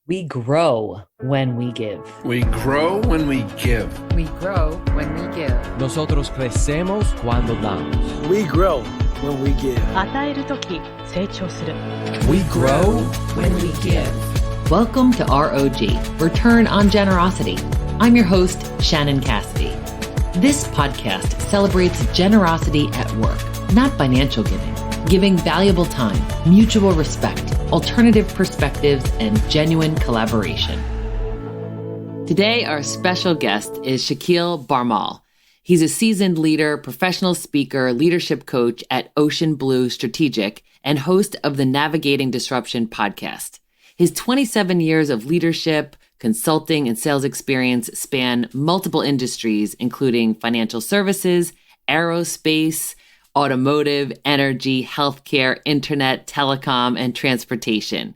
We grow when we give. We grow when we give. We grow when we give. Nosotros crecemos cuando damos. We grow when we give. 与えるとき成長する。 We grow when we give. Welcome to ROG, Return on Generosity. I'm your host, Shannon Cassidy. This podcast celebrates generosity at work, not financial giving valuable time, mutual respect, alternative perspectives, and genuine collaboration. Today, our special guest is Shakeel Bharmal. He's a seasoned leader, professional speaker, leadership coach at Oceanblue Strategic, and host of the Navigating Disruption podcast. His 27 years of leadership, consulting, and sales experience span multiple industries, including financial services, aerospace, automotive, energy, healthcare, internet, telecom, and transportation.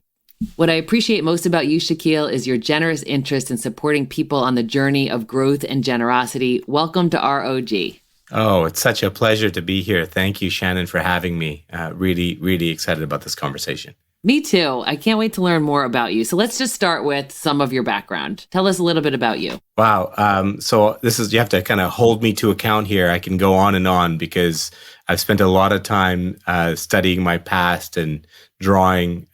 What I appreciate most about you, Shakeel, is your generous interest in supporting people on the journey of growth and generosity. Welcome to ROG. Oh, it's such a pleasure to be here. Thank you, Shannon, for having me. Really excited about this conversation. Me too. I can't wait to learn more about you. So let's just start with some of your background. Tell us a little bit about you. Wow. So you have to kind of hold me to account here. I can go on and on because I've spent a lot of time studying my past and drawing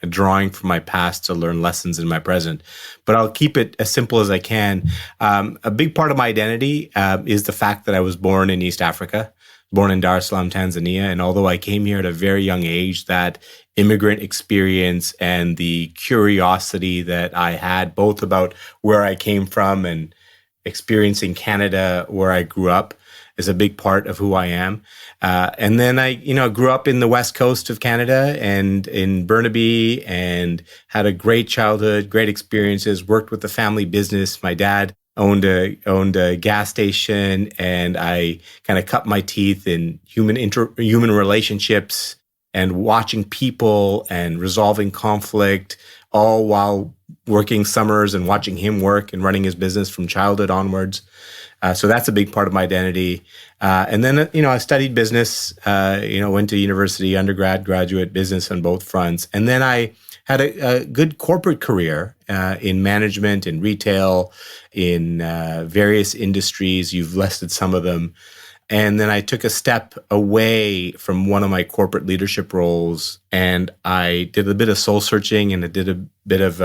from my past to learn lessons in my present. But I'll keep it as simple as I can. A big part of my identity is the fact that I was born in East Africa, born in Dar es Salaam, Tanzania. And although I came here at a very young age, that immigrant experience and the curiosity that I had both about where I came from and experiencing Canada, where I grew up, is a big part of who I am. And then I grew up in the west coast of Canada and in Burnaby and had a great childhood, great experiences, worked with the family business. My dad owned a gas station, and I kind of cut my teeth in human relationships and watching people and resolving conflict, all while working summers and watching him work and running his business from childhood onwards. So that's a big part of my identity. And then, I studied business, went to university, undergrad, graduate, business on both fronts. And then I had a good corporate career in management, in retail, in various industries. You've listed some of them. And then I took a step away from one of my corporate leadership roles, and I did a bit of soul searching, and I did a bit of,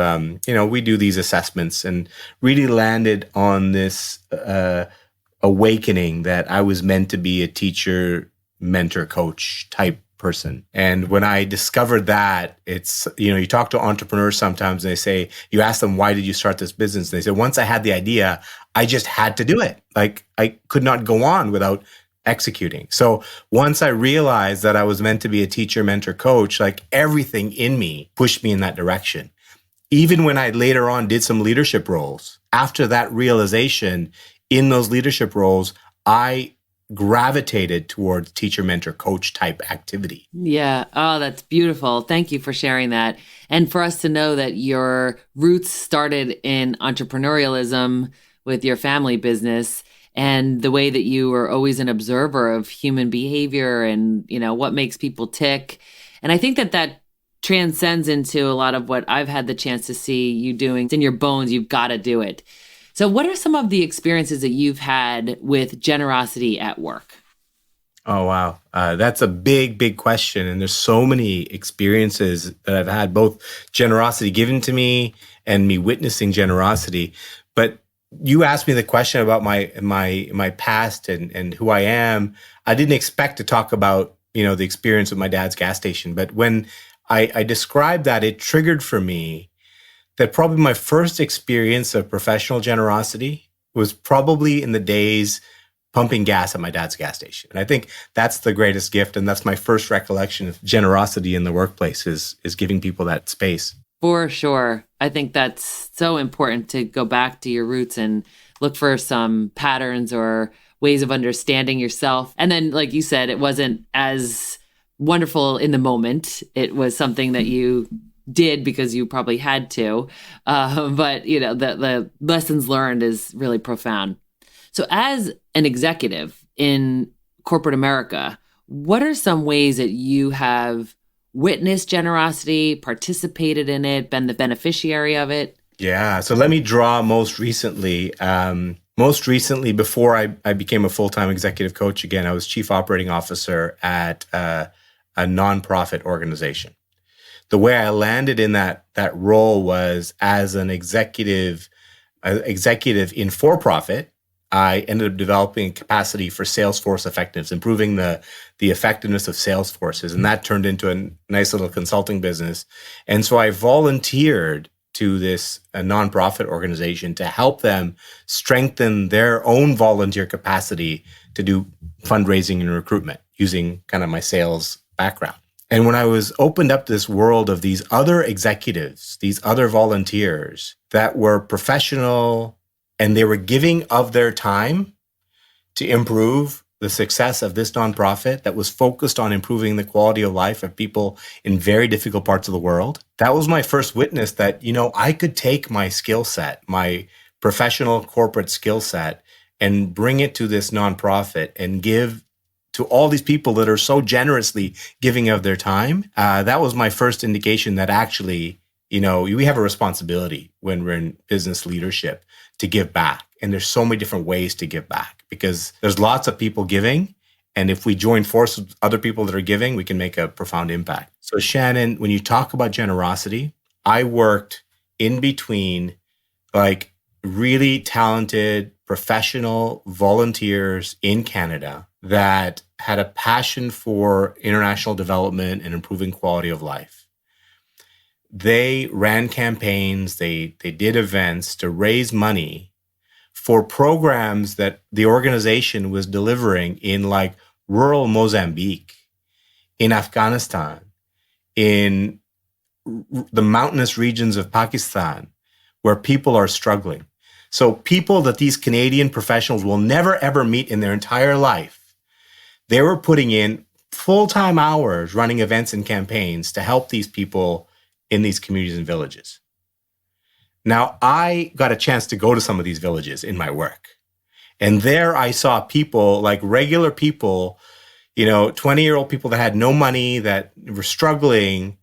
we do these assessments, and really landed on this awakening that I was meant to be a teacher, mentor, coach type person. And when I discovered that, it's, you talk to entrepreneurs sometimes and they say, you ask them, why did you start this business? And they say, once I had the idea, I just had to do it. Like I could not go on without executing. So once I realized that I was meant to be a teacher, mentor, coach, like everything in me pushed me in that direction. Even when I later on did some leadership roles, after that realization in those leadership roles, I gravitated towards teacher, mentor, coach type activity. Yeah. Oh, that's beautiful. Thank you for sharing that. And for us to know that your roots started in entrepreneurialism with your family business, and the way that you were always an observer of human behavior and, what makes people tick. And I think that transcends into a lot of what I've had the chance to see you doing. It's in your bones. You've got to do it. So what are some of the experiences that you've had with generosity at work? Oh, wow. That's a big question. And there's so many experiences that I've had, both generosity given to me and me witnessing generosity. But you asked me the question about my past and who I am. I didn't expect to talk about, the experience with my dad's gas station. But when I described that, it triggered for me that probably my first experience of professional generosity was probably in the days pumping gas at my dad's gas station. And I think that's the greatest gift. And that's my first recollection of generosity in the workplace is giving people that space. For sure. I think that's so important to go back to your roots and look for some patterns or ways of understanding yourself. And then, like you said, it wasn't as wonderful in the moment. It was something that you did because you probably had to. But, the lessons learned is really profound. So as an executive in corporate America, what are some ways that you have witnessed generosity, participated in it, been the beneficiary of it? Yeah. So let me draw most recently. Before I became a full-time executive coach again, I was chief operating officer at a nonprofit organization. The way I landed in that role was as an executive in for-profit. I ended up developing capacity for Salesforce effectiveness, improving the effectiveness of sales forces. And that turned into a nice little consulting business. And so I volunteered to this nonprofit organization to help them strengthen their own volunteer capacity to do fundraising and recruitment using kind of my sales background. And when I was opened up to this world of these other executives, these other volunteers that were professional, and they were giving of their time to improve the success of this nonprofit that was focused on improving the quality of life of people in very difficult parts of the world. That was my first witness that, I could take my skill set, my professional corporate skill set, and bring it to this nonprofit and give to all these people that are so generously giving of their time. That was my first indication that actually, we have a responsibility when we're in business leadership to give back. And there's so many different ways to give back because there's lots of people giving. And if we join forces with other people that are giving, we can make a profound impact. So Shannon, when you talk about generosity, I worked in between like really talented professional volunteers in Canada that had a passion for international development and improving quality of life. They ran campaigns, they did events to raise money for programs that the organization was delivering in like rural Mozambique, in Afghanistan, in the mountainous regions of Pakistan, where people are struggling. So people that these Canadian professionals will never, ever meet in their entire life, they were putting in full-time hours running events and campaigns to help these people in these communities and villages. Now, I got a chance to go to some of these villages in my work. And there I saw people, like regular people, 20-year-old people that had no money, that were struggling,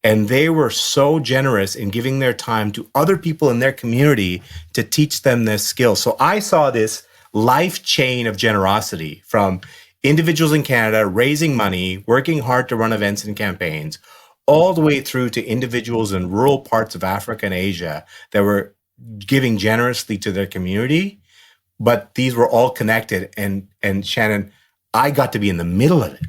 and they were so generous in giving their time to other people in their community to teach them this skill. So I saw this life chain of generosity from individuals in Canada raising money, working hard to run events and campaigns, all the way through to individuals in rural parts of Africa and Asia that were giving generously to their community. But these were all connected. And Shannon, I got to be in the middle of it.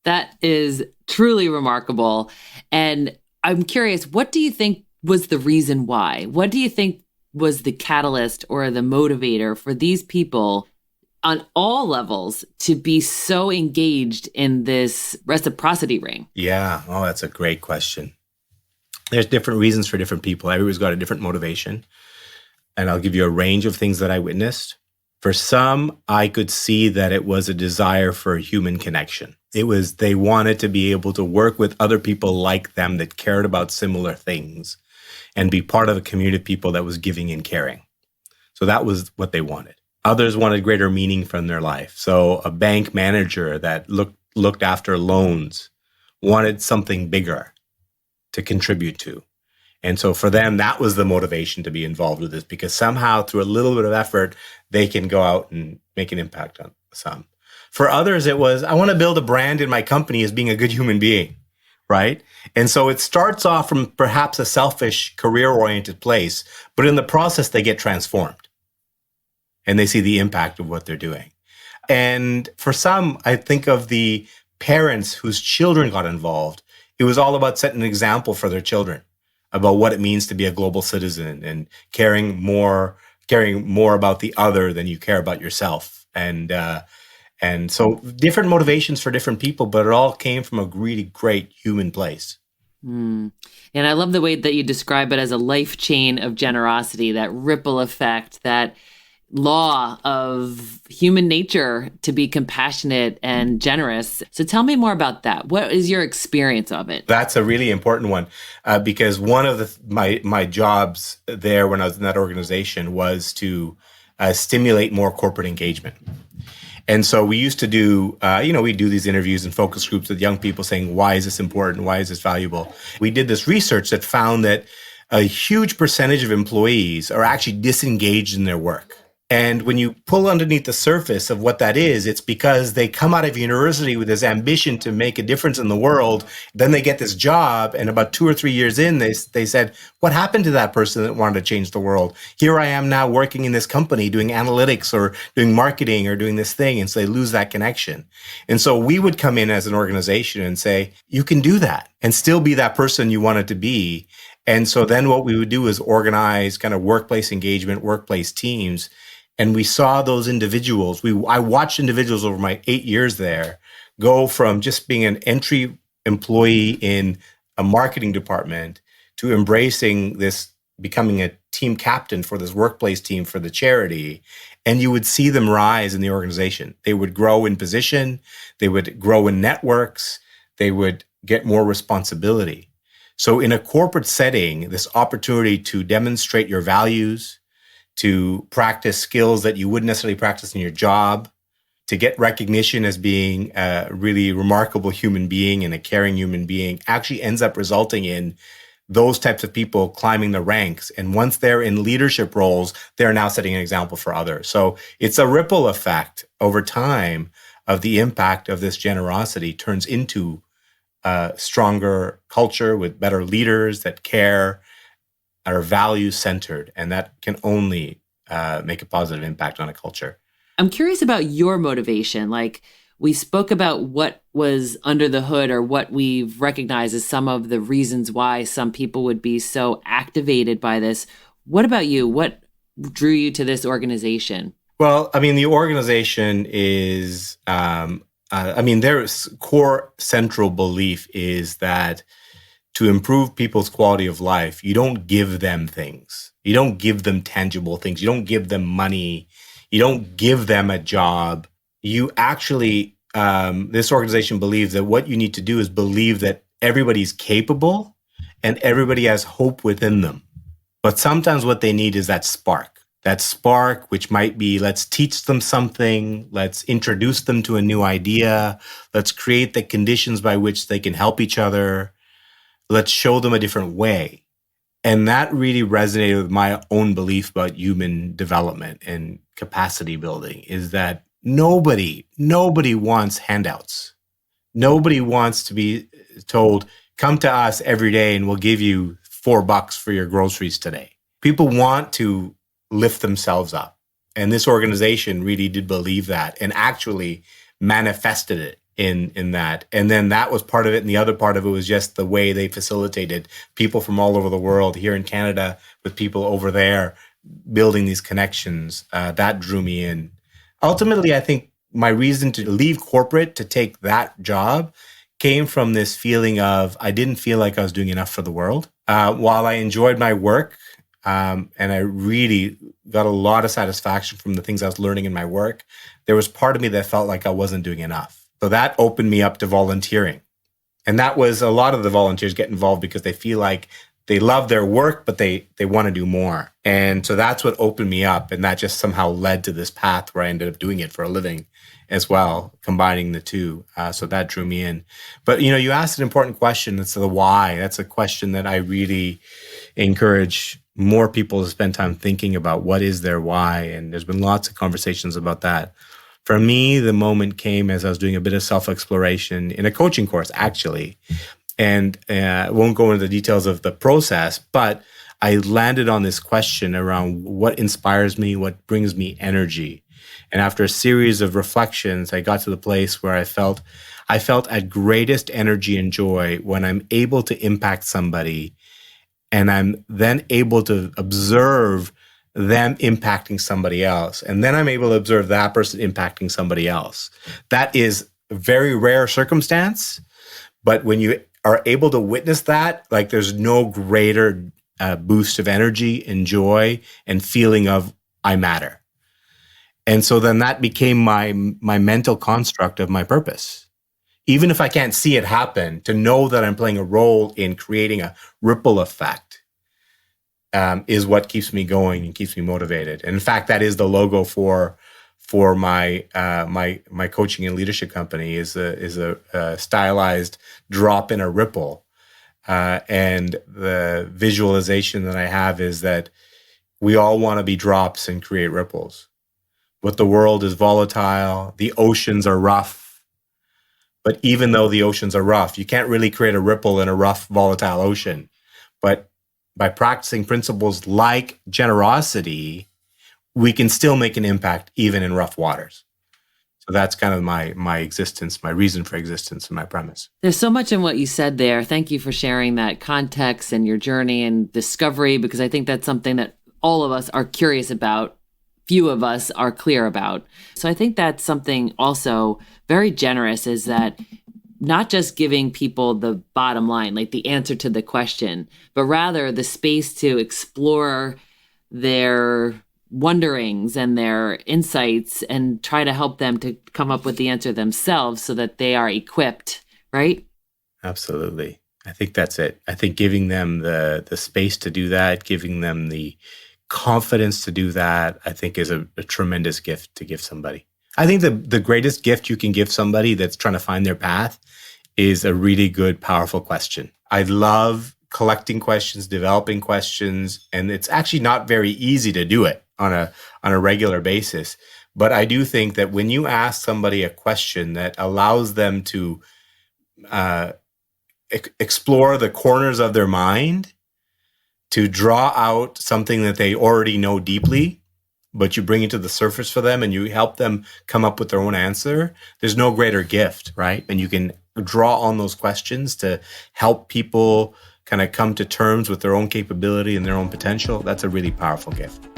That is truly remarkable. And I'm curious, what do you think was the reason why? What do you think was the catalyst or the motivator for these people on all levels to be so engaged in this reciprocity ring? Yeah. Oh, that's a great question. There's different reasons for different people. Everybody's got a different motivation. And I'll give you a range of things that I witnessed. For some, I could see that it was a desire for human connection. It was they wanted to be able to work with other people like them that cared about similar things and be part of a community of people that was giving and caring. So that was what they wanted. Others wanted greater meaning from their life. So a bank manager that looked after loans wanted something bigger to contribute to. And so for them, that was the motivation to be involved with this, because somehow through a little bit of effort, they can go out and make an impact on some. For others, it was, I want to build a brand in my company as being a good human being, right? And so it starts off from perhaps a selfish, career-oriented place, but in the process, they get transformed. And they see the impact of what they're doing. And for some, I think of the parents whose children got involved. It was all about setting an example for their children about what it means to be a global citizen and caring more about the other than you care about yourself. And so different motivations for different people, but it all came from a really great human place. And I love the way that you describe it as a life chain of generosity, that ripple effect, that law of human nature to be compassionate and generous. So tell me more about that. What is your experience of it? That's a really important one because one of my jobs there when I was in that organization was to stimulate more corporate engagement. And so we used to do, we do these interviews and focus groups with young people saying, why is this important? Why is this valuable? We did this research that found that a huge percentage of employees are actually disengaged in their work. And when you pull underneath the surface of what that is, it's because they come out of university with this ambition to make a difference in the world. Then they get this job, and about 2 or 3 years in, they said, what happened to that person that wanted to change the world? Here I am now working in this company doing analytics or doing marketing or doing this thing. And so they lose that connection. And so we would come in as an organization and say, you can do that and still be that person you wanted to be. And so then what we would do is organize kind of workplace engagement, workplace teams. And we saw those individuals. I watched individuals over my 8 years there go from just being an entry employee in a marketing department to embracing this, becoming a team captain for this workplace team for the charity. And you would see them rise in the organization. They would grow in position. They would grow in networks. They would get more responsibility. So in a corporate setting, this opportunity to demonstrate your values, to practice skills that you wouldn't necessarily practice in your job, to get recognition as being a really remarkable human being and a caring human being actually ends up resulting in those types of people climbing the ranks. And once they're in leadership roles, they're now setting an example for others. So it's a ripple effect over time of the impact of this generosity turns into a stronger culture with better leaders that care, are values centered, and that can only make a positive impact on a culture. I'm curious about your motivation. Like, we spoke about what was under the hood or what we've recognized as some of the reasons why some people would be so activated by this. What about you? What drew you to this organization? Well, I mean, the organization is, their core central belief is that to improve people's quality of life, you don't give them things. You don't give them tangible things. You don't give them money. You don't give them a job. You actually, this organization believes that what you need to do is believe that everybody's capable and everybody has hope within them. But sometimes what they need is that spark, which might be, let's teach them something, let's introduce them to a new idea, let's create the conditions by which they can help each other. Let's show them a different way. And that really resonated with my own belief about human development and capacity building, is that nobody wants handouts. Nobody wants to be told, come to us every day and we'll give you $4 for your groceries today. People want to lift themselves up. And this organization really did believe that and actually manifested it in that. And then that was part of it. And the other part of it was just the way they facilitated people from all over the world, here in Canada with people over there, building these connections. That drew me in. Ultimately, I think my reason to leave corporate to take that job came from this feeling of I didn't feel like I was doing enough for the world. While I enjoyed my work, and I really got a lot of satisfaction from the things I was learning in my work, there was part of me that felt like I wasn't doing enough. So that opened me up to volunteering. And that was a lot of the volunteers get involved because they feel like they love their work, but they want to do more. And so that's what opened me up. And that just somehow led to this path where I ended up doing it for a living as well, combining the two. So that drew me in. But, you asked an important question. It's the why. That's a question that I really encourage more people to spend time thinking about. What is their why? And there's been lots of conversations about that. For me, the moment came as I was doing a bit of self-exploration in a coaching course, actually. And I won't go into the details of the process, but I landed on this question around what inspires me, what brings me energy. And after a series of reflections, I got to the place where I felt at greatest energy and joy when I'm able to impact somebody and I'm then able to observe them impacting somebody else. And then I'm able to observe that person impacting somebody else. That is a very rare circumstance. But when you are able to witness that, like there's no greater boost of energy and joy and feeling of I matter. And so then that became my mental construct of my purpose. Even if I can't see it happen, to know that I'm playing a role in creating a ripple effect is what keeps me going and keeps me motivated. And in fact, that is the logo for my my coaching and leadership company is a stylized drop in a ripple. And the visualization that I have is that we all want to be drops and create ripples. But the world is volatile. The oceans are rough. But even though the oceans are rough, you can't really create a ripple in a rough, volatile ocean. But by practicing principles like generosity, we can still make an impact even in rough waters. So that's kind of my existence, my reason for existence, and my premise. There's so much in what you said there. Thank you for sharing that context and your journey and discovery, because I think that's something that all of us are curious about. Few of us are clear about. So I think that's something also very generous, is that not just giving people the bottom line, like the answer to the question, but rather the space to explore their wonderings and their insights and try to help them to come up with the answer themselves so that they are equipped, right? Absolutely. I think that's it. I think giving them the space to do that, giving them the confidence to do that, I think is a tremendous gift to give somebody. I think the greatest gift you can give somebody that's trying to find their path is a really good, powerful question. I love collecting questions, developing questions, and it's actually not very easy to do it on a regular basis. But I do think that when you ask somebody a question that allows them to explore the corners of their mind, to draw out something that they already know deeply, but you bring it to the surface for them and you help them come up with their own answer, there's no greater gift, right? And you can draw on those questions to help people kind of come to terms with their own capability and their own potential. That's a really powerful gift.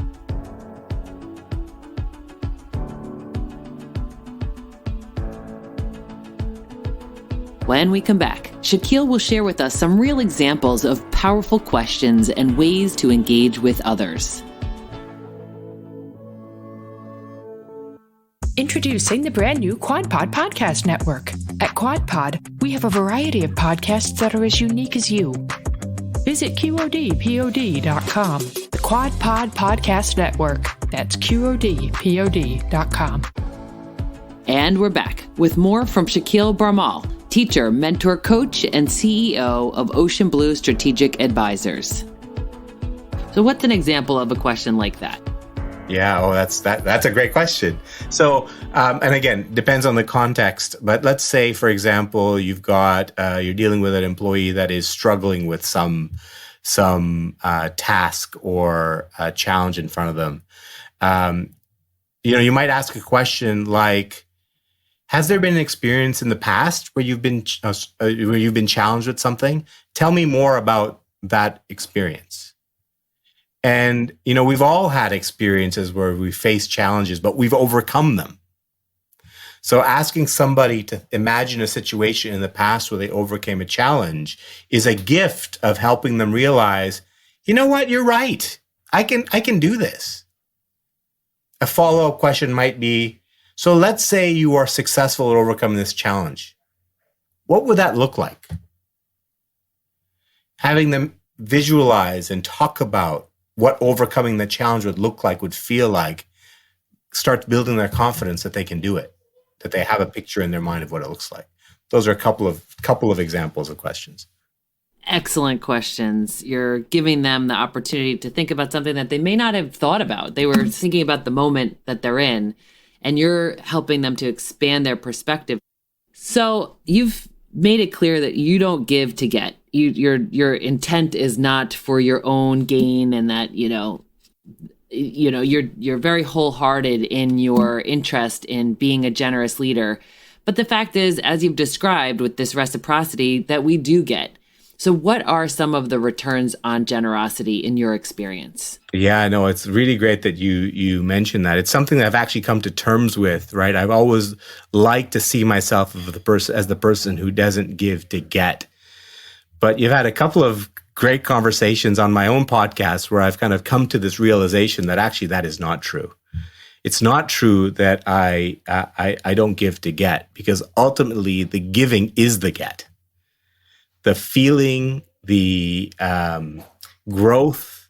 When we come back, Shakeel will share with us some real examples of powerful questions and ways to engage with others. Introducing the brand new QuadPod Podcast Network. At QuadPod, we have a variety of podcasts that are as unique as you. Visit QODPOD.com, the QuadPod Podcast Network. That's QODPOD.com. And we're back with more from Shakeel Bharmal, teacher, mentor, coach, and CEO of Oceanblue Strategic Advisors. So what's an example of a question like that? Yeah, that's a great question. So, and again, depends on the context. But let's say, for example, you've got you're dealing with an employee that is struggling with some task or challenge in front of them. You might ask a question like, has there been an experience in the past where you've been challenged with something? Tell me more about that experience. And, we've all had experiences where we face challenges, but we've overcome them. So asking somebody to imagine a situation in the past where they overcame a challenge is a gift of helping them realize, you know what, you're right. I can do this. A follow-up question might be, so let's say you are successful at overcoming this challenge. What would that look like? Having them visualize and talk about what overcoming the challenge would feel like, starts building their confidence that they can do it, that they have a picture in their mind of what it looks like. Those are a couple of examples of questions. Excellent questions. You're giving them the opportunity to think about something that they may not have thought about. They were thinking about the moment that they're in, and you're helping them to expand their perspective. So you've made it clear that you don't give to get. Your intent is not for your own gain, and that you're very wholehearted in your interest in being a generous leader. But the fact is, as you've described with this reciprocity, that we do get. So what are some of the returns on generosity in your experience? Yeah, no, it's really great that you mentioned that. It's something that I've actually come to terms with, right? I've always liked to see myself as the person who doesn't give to get. But you've had a couple of great conversations on my own podcast where I've kind of come to this realization that actually that is not true. It's not true that I don't give to get, because ultimately the giving is the get. The feeling, the growth,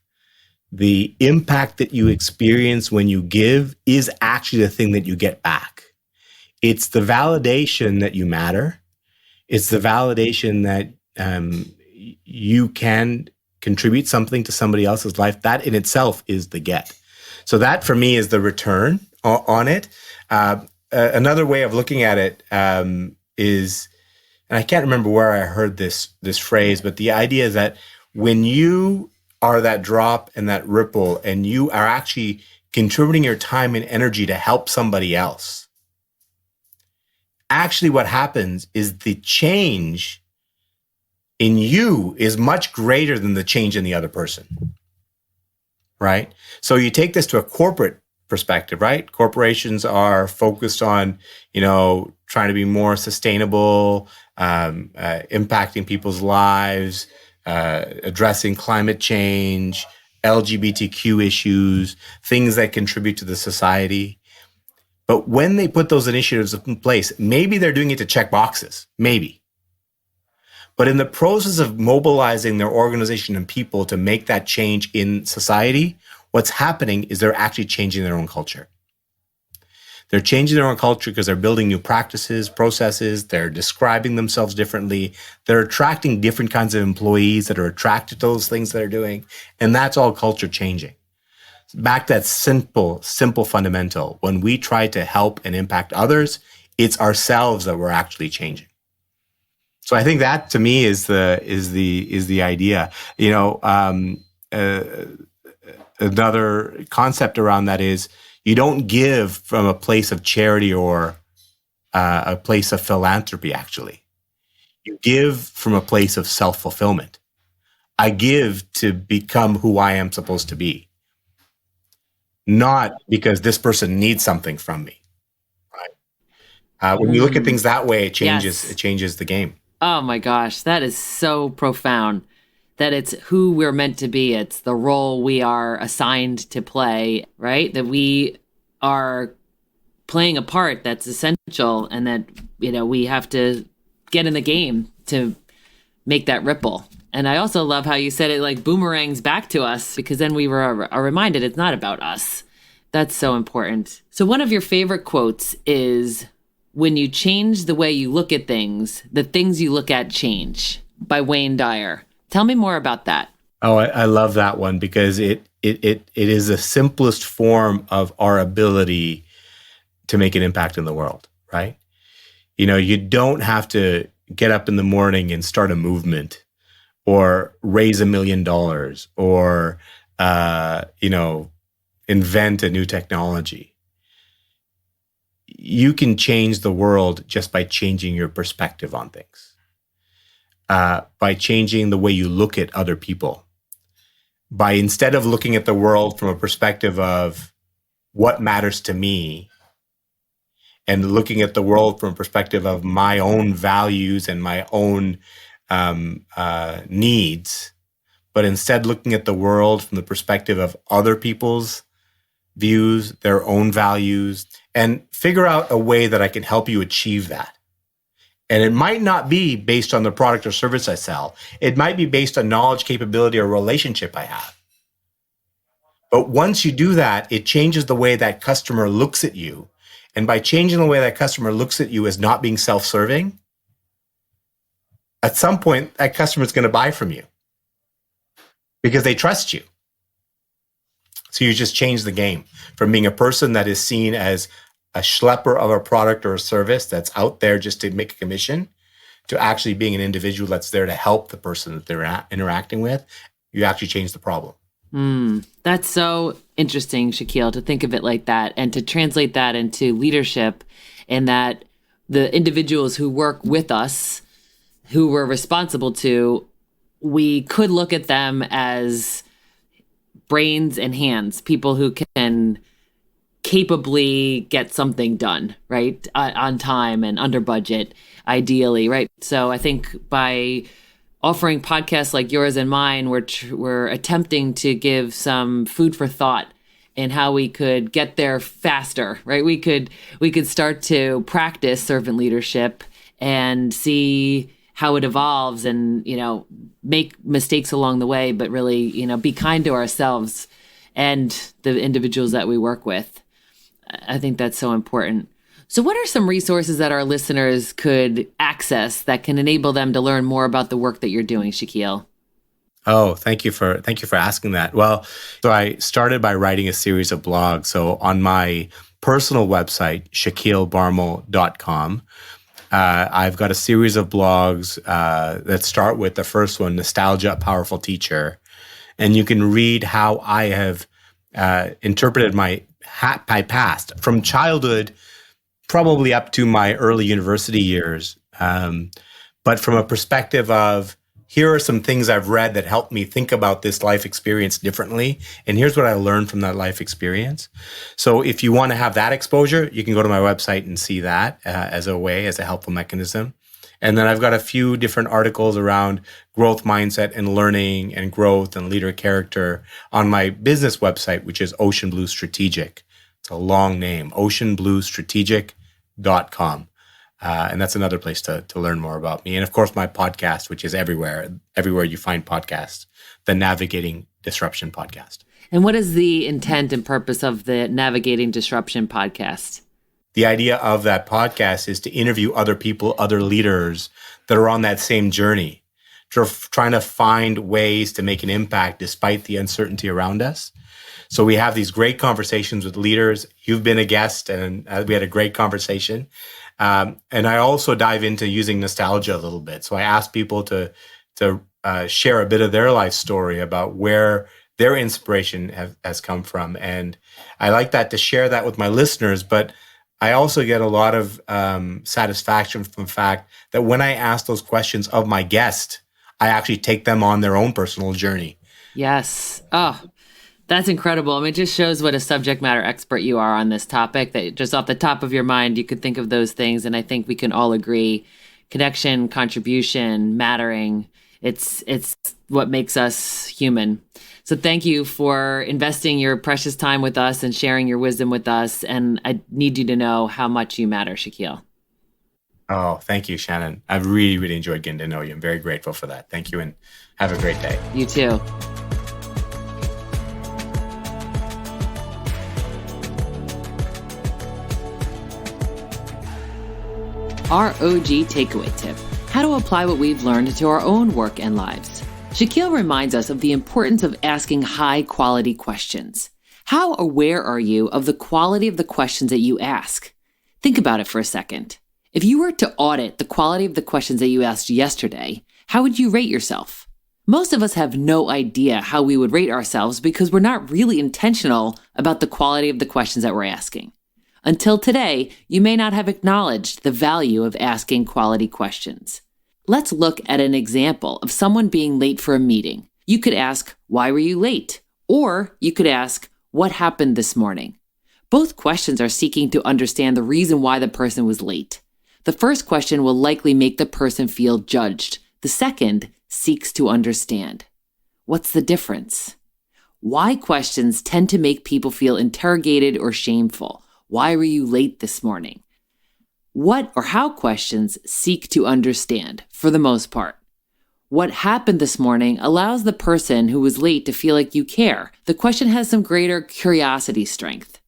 the impact that you experience when you give is actually the thing that you get back. It's the validation that you matter. It's the validation that you can contribute something to somebody else's life, that in itself is the get. So that for me is the return on it. Another way of looking at it is, and I can't remember where I heard this phrase, but the idea is that when you are that drop and that ripple, and you are actually contributing your time and energy to help somebody else, actually what happens is the change in you is much greater than the change in the other person, right? So you take this to a corporate perspective, right? Corporations are focused on, trying to be more sustainable, impacting people's lives, addressing climate change, LGBTQ issues, things that contribute to the society. But when they put those initiatives in place, maybe they're doing it to check boxes, maybe. But in the process of mobilizing their organization and people to make that change in society, what's happening is they're actually changing their own culture. They're changing their own culture because they're building new practices, processes, they're describing themselves differently, they're attracting different kinds of employees that are attracted to those things they're doing, and that's all culture changing. Back to that simple fundamental. When we try to help and impact others, it's ourselves that we're actually changing. So I think that to me is the idea. Another concept around that is you don't give from a place of charity or a place of philanthropy. Actually, you give from a place of self-fulfillment. I give to become who I am supposed to be, not because this person needs something from me. Right? When you look at things that way, it changes. Yes. It changes the game. Oh my gosh, that is so profound. That it's who we're meant to be. It's the role we are assigned to play, right? That we are playing a part that's essential, and that, we have to get in the game to make that ripple. And I also love how you said it like boomerangs back to us, because then we are reminded it's not about us. That's so important. So one of your favorite quotes is, "When you change the way you look at things, the things you look at change," by Wayne Dyer. Tell me more about that. Oh, I love that one because it is the simplest form of our ability to make an impact in the world, right? You don't have to get up in the morning and start a movement or raise $1 million or, invent a new technology. You can change the world just by changing your perspective on things, by changing the way you look at other people, by instead of looking at the world from a perspective of what matters to me and looking at the world from a perspective of my own values and my own needs, but instead looking at the world from the perspective of other people's views, their own values, and figure out a way that I can help you achieve that. And it might not be based on the product or service I sell. It might be based on knowledge, capability, or relationship I have. But once you do that, it changes the way that customer looks at you. And by changing the way that customer looks at you as not being self-serving, at some point, that customer is going to buy from you because they trust you. So you just change the game from being a person that is seen as a schlepper of a product or a service that's out there just to make a commission, to actually being an individual that's there to help the person that they're interacting with. You actually change the problem. That's so interesting, Shakeel, to think of it like that and to translate that into leadership, and that the individuals who work with us, who we're responsible to, we could look at them as brains and hands, people who can capably get something done, right? On time and under budget, ideally, right? So I think by offering podcasts like yours and mine, we're attempting to give some food for thought in how we could get there faster, right? We could start to practice servant leadership and see how it evolves, and make mistakes along the way, but really be kind to ourselves and the individuals that we work with. I think that's so important. So what are some resources that our listeners could access that can enable them to learn more about the work that you're doing, Shakeel? Oh, thank you for asking that. Well, so I started by writing a series of blogs. So on my personal website, shakeelbharmal.com, I've got a series of blogs that start with the first one, Nostalgia, a Powerful Teacher. And you can read how I have interpreted my past from childhood, probably up to my early university years. But from a perspective of, here are some things I've read that helped me think about this life experience differently. And here's what I learned from that life experience. So if you want to have that exposure, you can go to my website and see that as a helpful mechanism. And then I've got a few different articles around growth mindset and learning and growth and leader character on my business website, which is Oceanblue Strategic. It's a long name, oceanbluestrategic.com. And that's another place to learn more about me. And of course, my podcast, which is everywhere you find podcasts, the Navigating Disruption podcast. And what is the intent and purpose of the Navigating Disruption podcast? The idea of that podcast is to interview other people, other leaders that are on that same journey, trying to find ways to make an impact despite the uncertainty around us. So we have these great conversations with leaders. You've been a guest, and we had a great conversation. And I also dive into using nostalgia a little bit. So I ask people to share a bit of their life story about where their inspiration has come from. And I like that to share that with my listeners, but I also get a lot of satisfaction from the fact that when I ask those questions of my guest, I actually take them on their own personal journey. Yes. Oh, that's incredible. I mean, it just shows what a subject matter expert you are on this topic, that just off the top of your mind, you could think of those things. And I think we can all agree, connection, contribution, mattering, it's what makes us human. So thank you for investing your precious time with us and sharing your wisdom with us. And I need you to know how much you matter, Shakeel. Oh, thank you, Shannon. I've really, really enjoyed getting to know you. I'm very grateful for that. Thank you, and have a great day. You too. ROG takeaway tip: how to apply what we've learned to our own work and lives. Shakeel reminds us of the importance of asking high-quality questions. How aware are you of the quality of the questions that you ask? Think about it for a second. If you were to audit the quality of the questions that you asked yesterday, how would you rate yourself? Most of us have no idea how we would rate ourselves because we're not really intentional about the quality of the questions that we're asking. Until today, you may not have acknowledged the value of asking quality questions. Let's look at an example of someone being late for a meeting. You could ask, "Why were you late?" Or you could ask, "What happened this morning?" Both questions are seeking to understand the reason why the person was late. The first question will likely make the person feel judged. The second seeks to understand. What's the difference? Why questions tend to make people feel interrogated or shameful. Why were you late this morning? What or how questions seek to understand, for the most part. What happened this morning allows the person who was late to feel like you care. The question has some greater curiosity strength.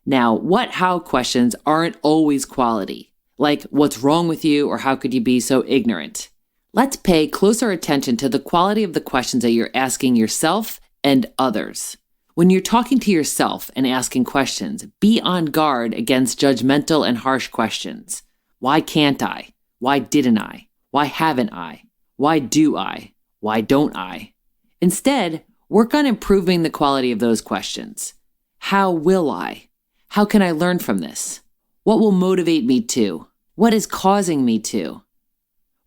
Now, what, how questions aren't always quality, like what's wrong with you or how could you be so ignorant? Let's pay closer attention to the quality of the questions that you're asking yourself and others. When you're talking to yourself and asking questions, be on guard against judgmental and harsh questions. Why can't I? Why didn't I? Why haven't I? Why do I? Why don't I? Instead, work on improving the quality of those questions. How will I? How can I learn from this? What will motivate me to? What is causing me to?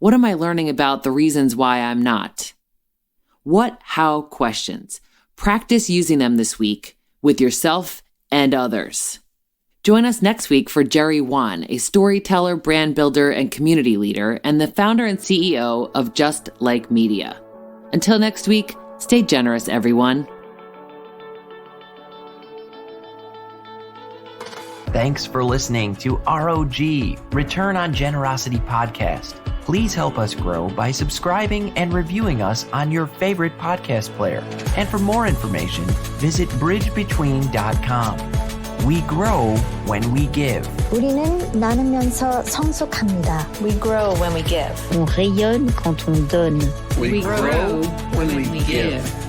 What am I learning about the reasons why I'm not? What, how questions. Practice using them this week with yourself and others. Join us next week for Jerry Wan, a storyteller, brand builder, and community leader, and the founder and CEO of Just Like Media. Until next week, stay generous, everyone. Thanks for listening to ROG, Return on Generosity Podcast. Please help us grow by subscribing and reviewing us on your favorite podcast player. And for more information, visit bridgebetween.com. We grow when we give. 우리는 나누면서 성숙합니다. We grow when we give. On rayonne quand on donne. We grow when we give.